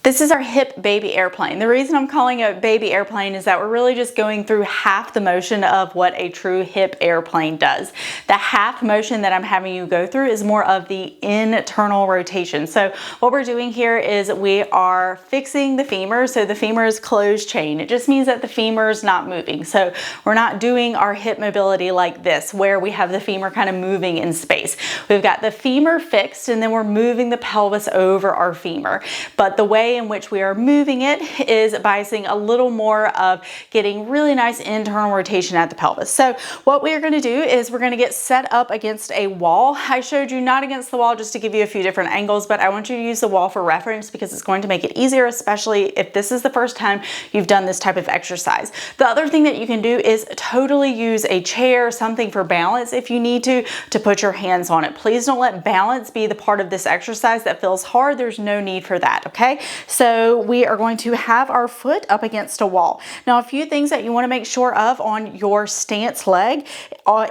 This is our hip baby airplane. The reason I'm calling it baby airplane is that we're really just going through half the motion of what a true hip airplane does. The half motion that I'm having you go through is more of the internal rotation. So what we're doing here is we are fixing the femur. So the femur is closed chain. It just means that the femur is not moving. So we're not doing our hip mobility like this, where we have the femur kind of moving in space. We've got the femur fixed and then we're moving the pelvis over our femur. But the way in which we are moving it is by seeing a little more of getting really nice internal rotation at the pelvis. So what we are going to do is we're going to get set up against a wall. I showed you not against the wall just to give you a few different angles, but I want you to use the wall for reference because it's going to make it easier, especially if this is the first time you've done this type of exercise. The other thing that you can do is totally use a chair, something for balance if you need to put your hands on it. Please don't let balance be the part of this exercise that feels hard. There's no need for that, okay? So we are going to have our foot up against a wall. Now, a few things that you want to make sure of on your stance leg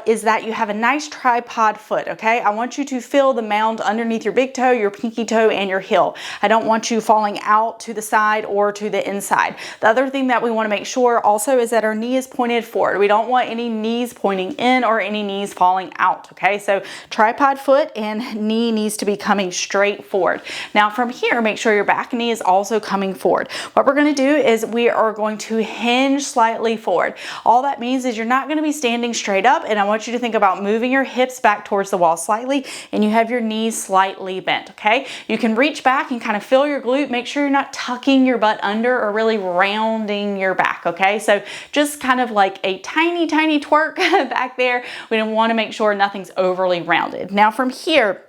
is that you have a nice tripod foot, okay? I want you to feel the mound underneath your big toe, your pinky toe, and your heel. I don't want you falling out to the side or to the inside. The other thing that we want to make sure also is that our knee is pointed forward. We don't want any knees pointing in or any knees falling out, okay? So tripod foot and knee needs to be coming straight forward. Now from here, make sure your back knee is also coming forward. What we're going to do is we are going to hinge slightly forward. All that means is you're not going to be standing straight up, and I want you to think about moving your hips back towards the wall slightly, and you have your knees slightly bent, okay? You can reach back and kind of feel your glute. Make sure you're not tucking your butt under or really rounding your back, okay? So just kind of like a tiny, tiny twerk back there. We want to make sure nothing's overly rounded. Now from here,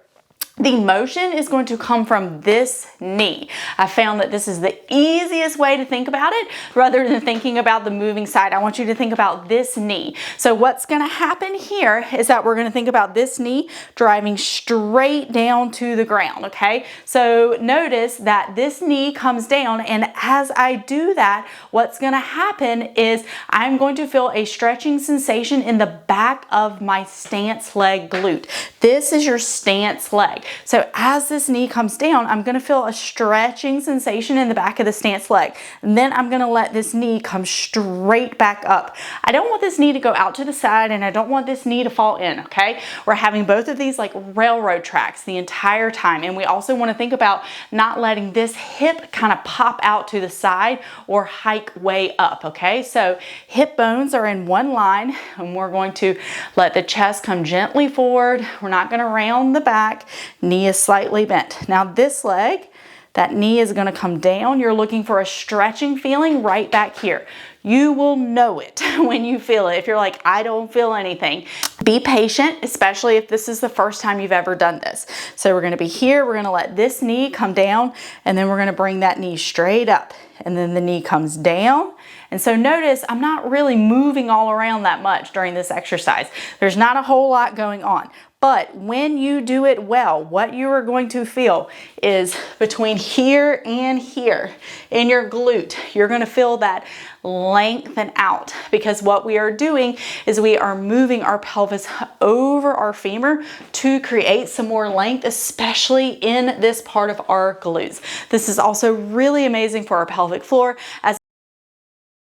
the motion is going to come from this knee. I found that this is the easiest way to think about it rather than thinking about the moving side. I want you to think about this knee. So what's going to happen here is that we're going to think about this knee driving straight down to the ground, okay? So notice that this knee comes down, and as I do that, what's going to happen is I'm going to feel a stretching sensation in the back of my stance leg glute. This is your stance leg. So as this knee comes down, I'm going to feel a stretching sensation in the back of the stance leg. And then I'm going to let this knee come straight back up. I don't want this knee to go out to the side, and I don't want this knee to fall in, okay? We're having both of these like railroad tracks the entire time. And we also want to think about not letting this hip kind of pop out to the side or hike way up, okay? So hip bones are in one line, and we're going to let the chest come gently forward. We're not going to round the back. Knee is slightly bent. Now this leg, that knee is going to come down. You're looking for a stretching feeling right back here. You will know it when you feel it. If you're like, I don't feel anything, be patient, especially if this is the first time you've ever done this. So we're going to be here. We're going to let this knee come down, and then we're going to bring that knee straight up, and then the knee comes down. And so notice I'm not really moving all around that much during this exercise. There's not a whole lot going on. But when you do it well, what you are going to feel is between here and here in your glute, you're going to feel that lengthen out, because what we are doing is we are moving our pelvis over our femur to create some more length, especially in this part of our glutes. This is also really amazing for our pelvic floor as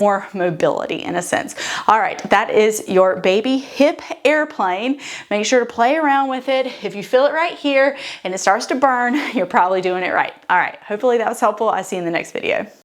more mobility in a sense. All right, that is your baby hip airplane. Make sure to play around with it. If you feel it right here and it starts to burn, you're probably doing it right. All right, hopefully that was helpful. I'll see you in the next video.